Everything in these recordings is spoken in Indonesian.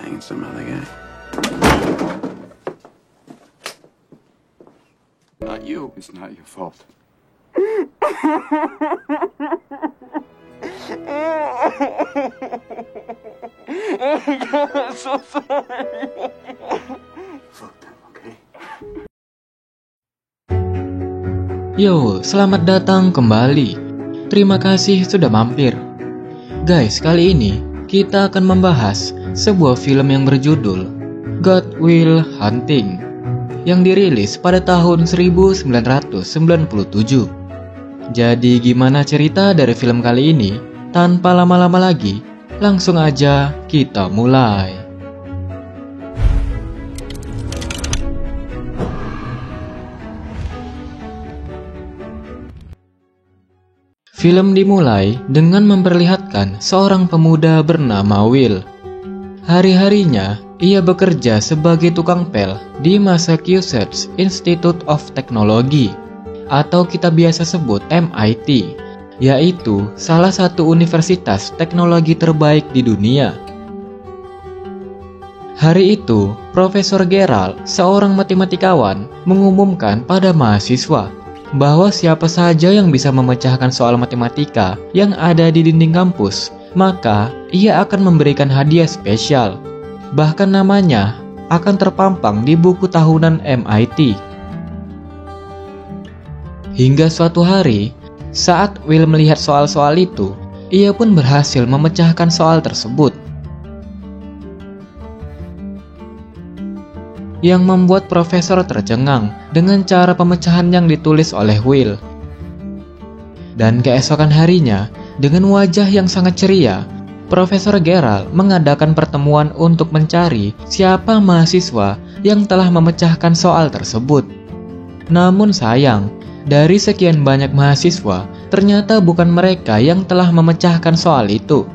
banging some other guy. Not you. It's not your fault. I'm so sorry. Fuck them, okay? Yo, selamat datang kembali. Terima kasih sudah mampir. Guys, kali ini kita akan membahas sebuah film yang berjudul Good Will Hunting yang dirilis pada tahun 1997. Jadi gimana cerita dari film kali ini? Tanpa lama-lama lagi, langsung aja kita mulai. Film dimulai dengan memperlihatkan seorang pemuda bernama Will. Hari-harinya, ia bekerja sebagai tukang pel di Massachusetts Institute of Technology, atau kita biasa sebut MIT, yaitu salah satu universitas teknologi terbaik di dunia. Hari itu, Profesor Gerald, seorang matematikawan, mengumumkan pada mahasiswa bahwa siapa saja yang bisa memecahkan soal matematika yang ada di dinding kampus, maka ia akan memberikan hadiah spesial. Bahkan namanya akan terpampang di buku tahunan MIT. Hingga suatu hari, saat Will melihat soal-soal itu, ia pun berhasil memecahkan soal tersebut. Yang membuat profesor tercengang dengan cara pemecahan yang ditulis oleh Will. Dan keesokan harinya, dengan wajah yang sangat ceria, Profesor Gerald mengadakan pertemuan untuk mencari siapa mahasiswa yang telah memecahkan soal tersebut. Namun sayang, dari sekian banyak mahasiswa, ternyata bukan mereka yang telah memecahkan soal itu.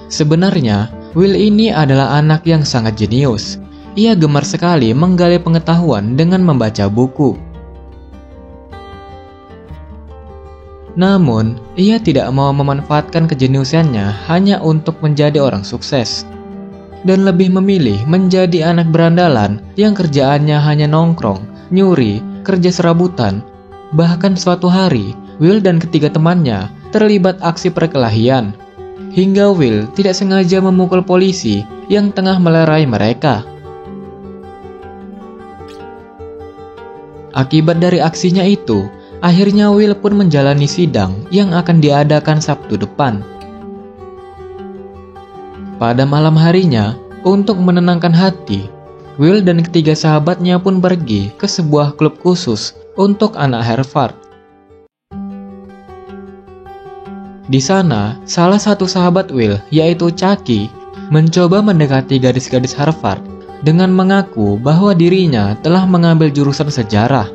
Sebenarnya, Will ini adalah anak yang sangat jenius. Ia gemar sekali menggali pengetahuan dengan membaca buku. Namun, ia tidak mau memanfaatkan kejeniusannya hanya untuk menjadi orang sukses. Dan lebih memilih menjadi anak berandalan yang kerjaannya hanya nongkrong, nyuri, kerja serabutan. Bahkan suatu hari, Will dan ketiga temannya terlibat aksi perkelahian. Hingga Will tidak sengaja memukul polisi yang tengah melerai mereka. Akibat dari aksinya itu, akhirnya Will pun menjalani sidang yang akan diadakan Sabtu depan. Pada malam harinya, untuk menenangkan hati, Will dan ketiga sahabatnya pun pergi ke sebuah klub khusus untuk anak Harvard. Di sana, salah satu sahabat Will, yaitu Chucky, mencoba mendekati gadis-gadis Harvard dengan mengaku bahwa dirinya telah mengambil jurusan sejarah.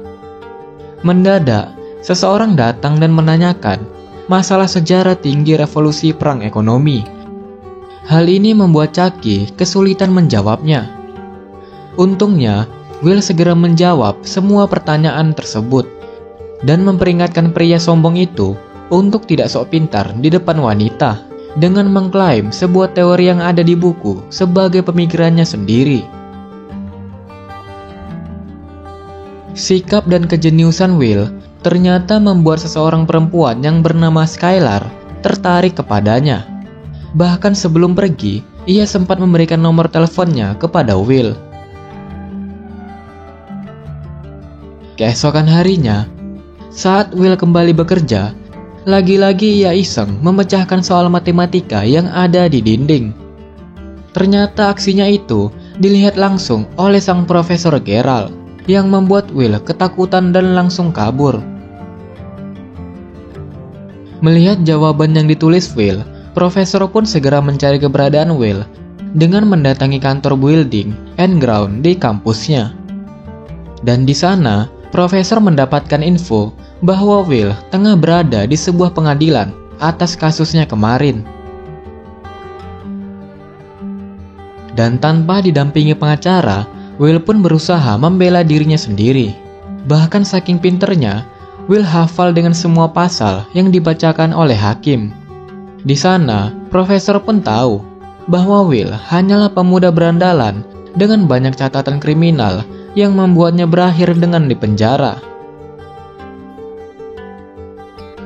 Mendadak, seseorang datang dan menanyakan masalah sejarah tinggi revolusi perang ekonomi. Hal ini membuat Chucky kesulitan menjawabnya. Untungnya, Will segera menjawab semua pertanyaan tersebut dan memperingatkan pria sombong itu untuk tidak sok pintar di depan wanita dengan mengklaim sebuah teori yang ada di buku sebagai pemikirannya sendiri. Sikap dan kejeniusan Will ternyata membuat seseorang perempuan yang bernama Skylar tertarik kepadanya. Bahkan sebelum pergi, ia sempat memberikan nomor teleponnya kepada Will. Keesokan harinya, saat Will kembali bekerja, lagi-lagi ia iseng memecahkan soal matematika yang ada di dinding. Ternyata aksinya itu dilihat langsung oleh sang Profesor Gerald, yang membuat Will ketakutan dan langsung kabur. Melihat jawaban yang ditulis Will, Profesor pun segera mencari keberadaan Will dengan mendatangi kantor building and ground di kampusnya. Dan di sana, Profesor mendapatkan info bahwa Will tengah berada di sebuah pengadilan atas kasusnya kemarin. Dan tanpa didampingi pengacara, Will pun berusaha membela dirinya sendiri. Bahkan saking pinternya, Will hafal dengan semua pasal yang dibacakan oleh hakim. Di sana, profesor pun tahu bahwa Will hanyalah pemuda berandalan dengan banyak catatan kriminal yang membuatnya berakhir dengan dipenjara.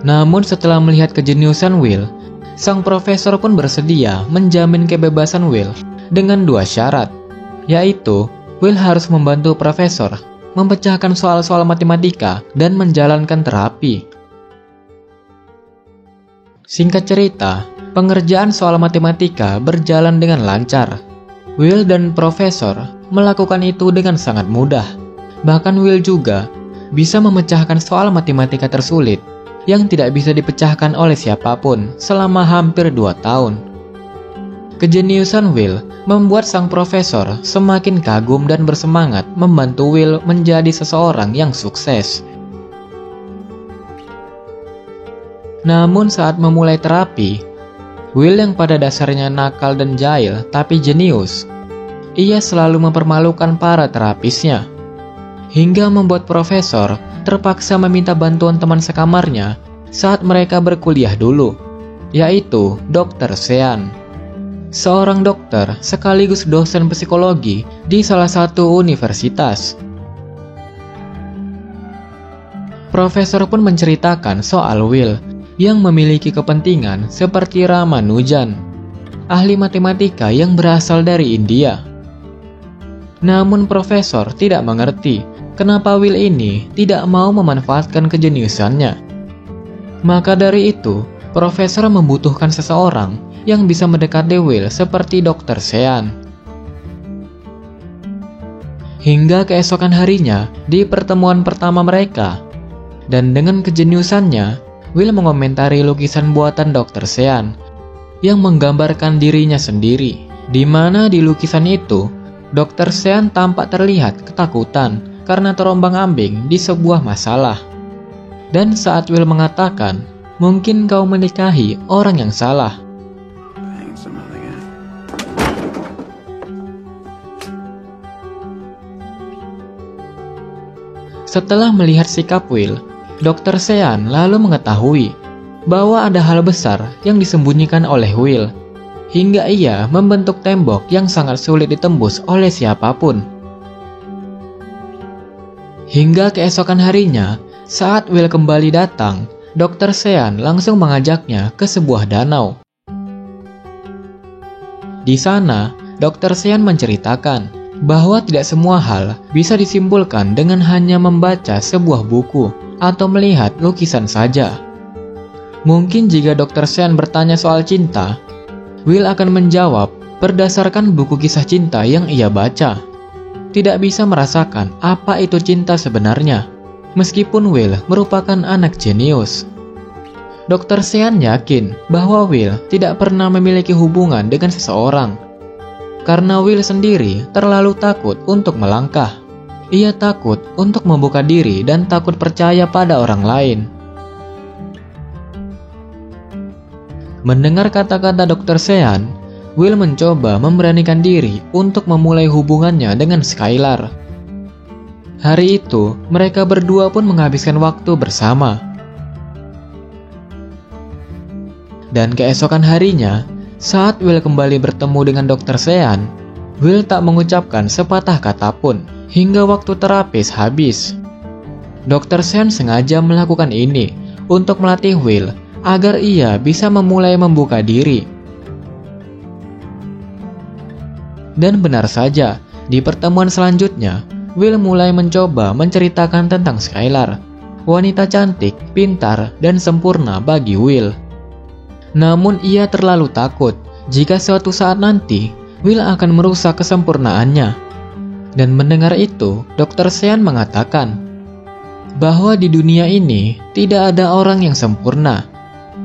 Namun setelah melihat kejeniusan Will, sang profesor pun bersedia menjamin kebebasan Will dengan 2 syarat, yaitu Will harus membantu profesor memecahkan soal-soal matematika dan menjalankan terapi. Singkat cerita, pengerjaan soal matematika berjalan dengan lancar. Will dan profesor melakukan itu dengan sangat mudah. Bahkan Will juga bisa memecahkan soal matematika tersulit yang tidak bisa dipecahkan oleh siapapun selama hampir 2 tahun. Kejeniusan Will membuat sang profesor semakin kagum dan bersemangat membantu Will menjadi seseorang yang sukses. Namun saat memulai terapi, Will yang pada dasarnya nakal dan jahil tapi jenius, ia selalu mempermalukan para terapisnya, hingga membuat profesor terpaksa meminta bantuan teman sekamarnya saat mereka berkuliah dulu, yaitu Dr. Sean, seorang dokter sekaligus dosen psikologi di salah satu universitas. Profesor pun menceritakan soal Will yang memiliki kepentingan seperti Ramanujan, ahli matematika yang berasal dari India. Namun profesor tidak mengerti kenapa Will ini tidak mau memanfaatkan kejeniusannya. Maka dari itu, profesor membutuhkan seseorang yang bisa mendekati Will seperti Dr. Sean. Hingga keesokan harinya di pertemuan pertama mereka, dan dengan kejeniusannya, Will mengomentari lukisan buatan Dr. Sean yang menggambarkan dirinya sendiri, di mana di lukisan itu Dr. Sean tampak terlihat ketakutan karena terombang-ambing di sebuah masalah. Dan saat Will mengatakan, "Mungkin kau menikahi orang yang salah," setelah melihat sikap Will, Dr. Sean lalu mengetahui bahwa ada hal besar yang disembunyikan oleh Will, hingga ia membentuk tembok yang sangat sulit ditembus oleh siapapun. Hingga keesokan harinya, saat Will kembali datang, Dr. Sean langsung mengajaknya ke sebuah danau. Di sana, Dr. Sean menceritakan bahwa tidak semua hal bisa disimpulkan dengan hanya membaca sebuah buku atau melihat lukisan saja. Mungkin jika Dr. Sean bertanya soal cinta, Will akan menjawab berdasarkan buku kisah cinta yang ia baca. Tidak bisa merasakan apa itu cinta sebenarnya, meskipun Will merupakan anak jenius. Dr. Sean yakin bahwa Will tidak pernah memiliki hubungan dengan seseorang, karena Will sendiri terlalu takut untuk melangkah. Ia takut untuk membuka diri dan takut percaya pada orang lain. Mendengar kata-kata Dr. Sean, Will mencoba memberanikan diri untuk memulai hubungannya dengan Skylar. Hari itu, mereka berdua pun menghabiskan waktu bersama. Dan keesokan harinya, saat Will kembali bertemu dengan Dr. Sean, Will tak mengucapkan sepatah kata pun hingga waktu terapis habis. Dr. Sean sengaja melakukan ini untuk melatih Will agar ia bisa memulai membuka diri. Dan benar saja, di pertemuan selanjutnya, Will mulai mencoba menceritakan tentang Skylar, wanita cantik, pintar, dan sempurna bagi Will. Namun ia terlalu takut jika suatu saat nanti Will akan merusak kesempurnaannya. Dan mendengar itu, Dr. Sean mengatakan bahwa di dunia ini tidak ada orang yang sempurna.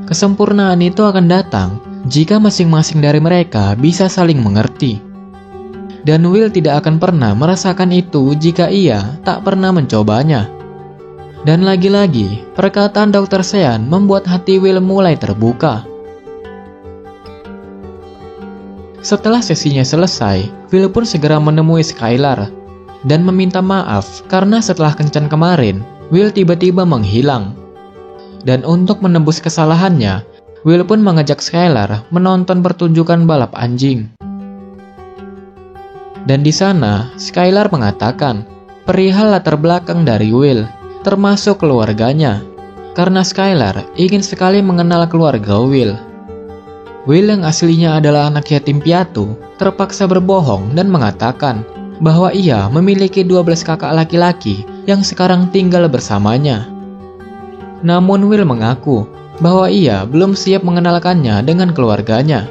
Kesempurnaan itu akan datang jika masing-masing dari mereka bisa saling mengerti. Dan Will tidak akan pernah merasakan itu jika ia tak pernah mencobanya. Dan lagi-lagi, perkataan Dr. Sean membuat hati Will mulai terbuka. Setelah sesinya selesai, Will pun segera menemui Skylar dan meminta maaf karena setelah kencan kemarin, Will tiba-tiba menghilang. Dan untuk menembus kesalahannya, Will pun mengajak Skylar menonton pertunjukan balap anjing. Dan di sana, Skylar mengatakan perihal latar belakang dari Will, termasuk keluarganya, karena Skylar ingin sekali mengenal keluarga Will. Will yang aslinya adalah anak yatim piatu, terpaksa berbohong dan mengatakan bahwa ia memiliki 12 kakak laki-laki yang sekarang tinggal bersamanya. Namun Will mengaku bahwa ia belum siap mengenalkannya dengan keluarganya.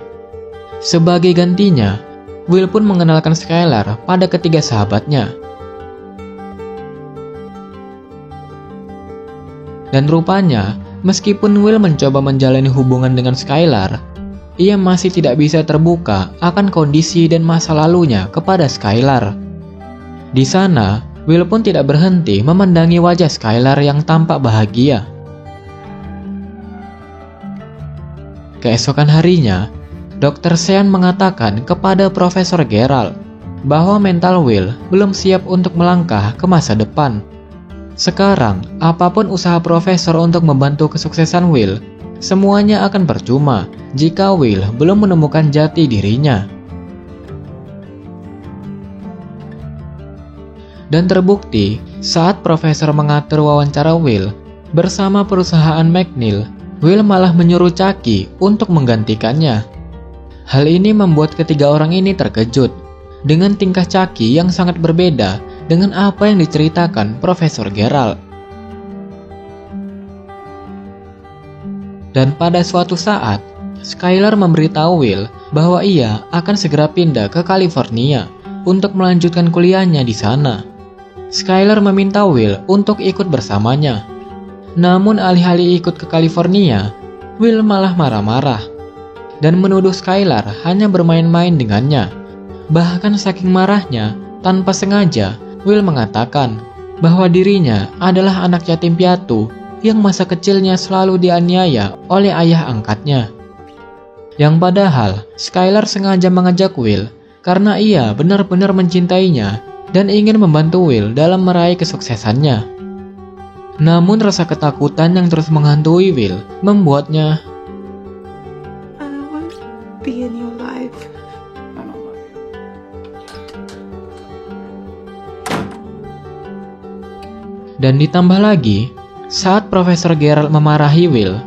Sebagai gantinya, Will pun mengenalkan Skylar pada ketiga sahabatnya. Dan rupanya, meskipun Will mencoba menjalani hubungan dengan Skylar, ia masih tidak bisa terbuka akan kondisi dan masa lalunya kepada Skylar. Di sana, Will pun tidak berhenti memandangi wajah Skylar yang tampak bahagia. Keesokan harinya, Dr. Sean mengatakan kepada Profesor Geralt bahwa mental Will belum siap untuk melangkah ke masa depan. Sekarang, apapun usaha Profesor untuk membantu kesuksesan Will, semuanya akan percuma jika Will belum menemukan jati dirinya. Dan terbukti, saat Profesor mengatur wawancara Will bersama perusahaan McNeil, Will malah menyuruh Chucky untuk menggantikannya. Hal ini membuat ketiga orang ini terkejut dengan tingkah Chucky yang sangat berbeda dengan apa yang diceritakan Profesor Geralt. Dan pada suatu saat, Skylar memberitahu Will bahwa ia akan segera pindah ke California untuk melanjutkan kuliahnya di sana. Skylar meminta Will untuk ikut bersamanya. Namun alih-alih ikut ke California, Will malah marah-marah dan menuduh Skylar hanya bermain-main dengannya. Bahkan saking marahnya, tanpa sengaja, Will mengatakan bahwa dirinya adalah anak yatim piatu yang masa kecilnya selalu dianiaya oleh ayah angkatnya. Yang padahal, Skylar sengaja mengajak Will karena ia benar-benar mencintainya dan ingin membantu Will dalam meraih kesuksesannya. Namun rasa ketakutan yang terus menghantui Will membuatnya I want to be in your life. I don't love you. Dan ditambah lagi, saat Profesor Geralt memarahi Will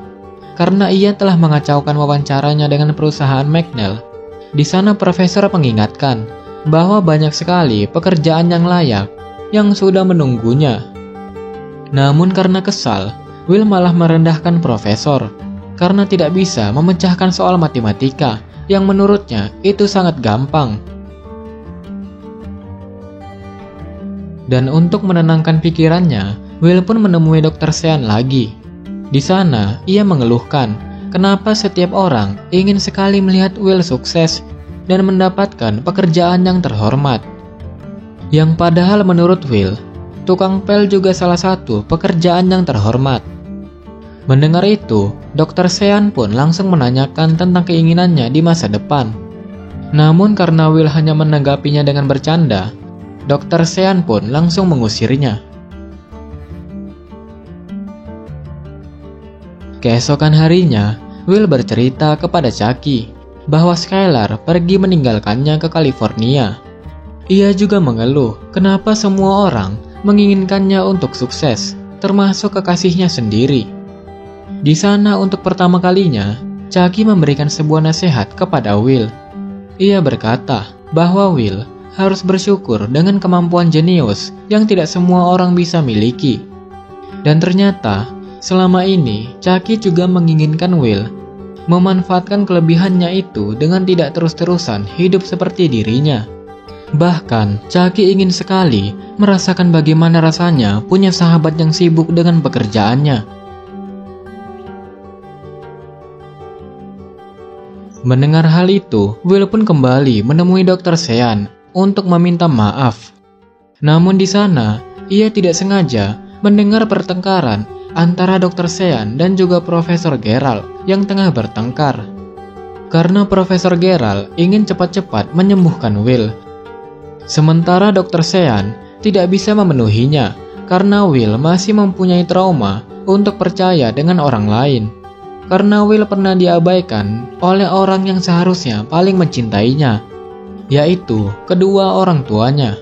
karena ia telah mengacaukan wawancaranya dengan perusahaan McNeil, di sana Profesor mengingatkan bahwa banyak sekali pekerjaan yang layak yang sudah menunggunya. Namun karena kesal, Will malah merendahkan Profesor karena tidak bisa memecahkan soal matematika yang menurutnya itu sangat gampang. Dan untuk menenangkan pikirannya, Will pun menemui Dr. Sean lagi. Di sana, ia mengeluhkan kenapa setiap orang ingin sekali melihat Will sukses dan mendapatkan pekerjaan yang terhormat. Yang padahal menurut Will, tukang pel juga salah satu pekerjaan yang terhormat. Mendengar itu, Dr. Sean pun langsung menanyakan tentang keinginannya di masa depan. Namun karena Will hanya menanggapinya dengan bercanda, Dr. Sean pun langsung mengusirnya. Keesokan harinya, Will bercerita kepada Chucky bahwa Skylar pergi meninggalkannya ke California. Ia juga mengeluh kenapa semua orang menginginkannya untuk sukses, termasuk kekasihnya sendiri. Di sana untuk pertama kalinya, Chucky memberikan sebuah nasihat kepada Will. Ia berkata bahwa Will harus bersyukur dengan kemampuan jenius yang tidak semua orang bisa miliki. Dan ternyata, selama ini Chucky juga menginginkan Will memanfaatkan kelebihannya itu dengan tidak terus-terusan hidup seperti dirinya. Bahkan, Chucky ingin sekali merasakan bagaimana rasanya punya sahabat yang sibuk dengan pekerjaannya. Mendengar hal itu, Will pun kembali menemui Dr. Sean untuk meminta maaf. Namun di sana, ia tidak sengaja mendengar pertengkaran antara Dr. Sean dan juga Profesor Geralt yang tengah bertengkar. Karena Profesor Geralt ingin cepat-cepat menyembuhkan Will. Sementara Dr. Sean tidak bisa memenuhinya karena Will masih mempunyai trauma untuk percaya dengan orang lain. karena Will pernah diabaikan oleh orang yang seharusnya paling mencintainya, yaitu kedua orang tuanya.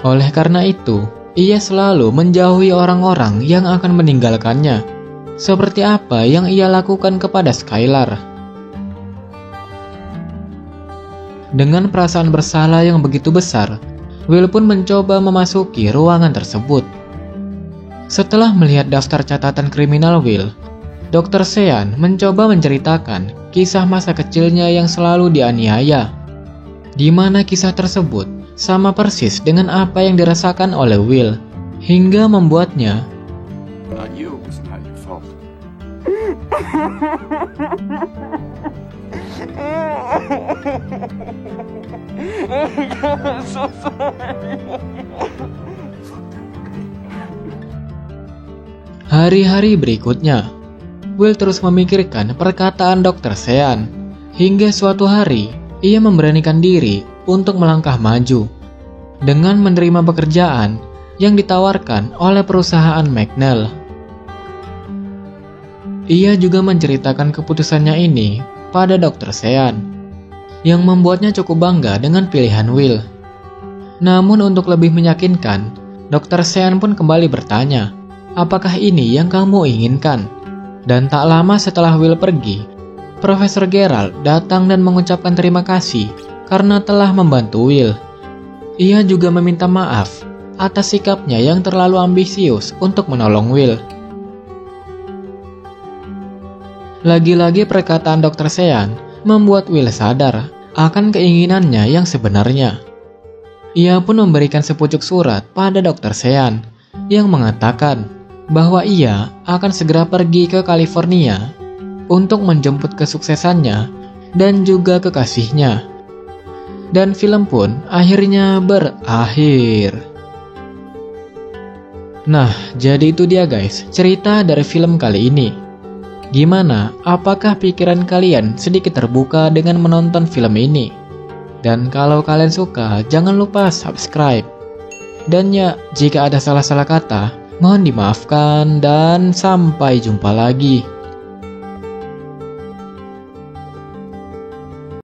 Oleh karena itu, ia selalu menjauhi orang-orang yang akan meninggalkannya, seperti apa yang ia lakukan kepada Skylar. Dengan perasaan bersalah yang begitu besar, Will pun mencoba memasuki ruangan tersebut. Setelah melihat daftar catatan kriminal Will, Dr. Sean mencoba menceritakan kisah masa kecilnya yang selalu dianiaya, di mana kisah tersebut sama persis dengan apa yang dirasakan oleh Will, hingga membuatnya Not you. It's not your fault. Hari-hari berikutnya, Will terus memikirkan perkataan Dr. Sean, hingga suatu hari ia memberanikan diri untuk melangkah maju dengan menerima pekerjaan yang ditawarkan oleh perusahaan McNeil. Ia juga menceritakan keputusannya ini pada Dr. Sean, yang membuatnya cukup bangga dengan pilihan Will. Namun untuk lebih meyakinkan, Dr. Sean pun kembali bertanya, apakah ini yang kamu inginkan? Dan tak lama setelah Will pergi, Profesor Gerald datang dan mengucapkan terima kasih karena telah membantu Will. Ia juga meminta maaf atas sikapnya yang terlalu ambisius untuk menolong Will. Lagi-lagi perkataan Dr. Sean membuat Will sadar akan keinginannya yang sebenarnya. Ia pun memberikan sepucuk surat pada Dr. Sean yang mengatakan bahwa ia akan segera pergi ke California untuk menjemput kesuksesannya dan juga kekasihnya. Dan film pun akhirnya berakhir. Nah, jadi itu dia guys, cerita dari film kali ini. Gimana? Apakah pikiran kalian sedikit terbuka dengan menonton film ini? Dan kalau kalian suka, jangan lupa subscribe. Dan ya, jika ada salah-salah kata, mohon dimaafkan dan sampai jumpa lagi.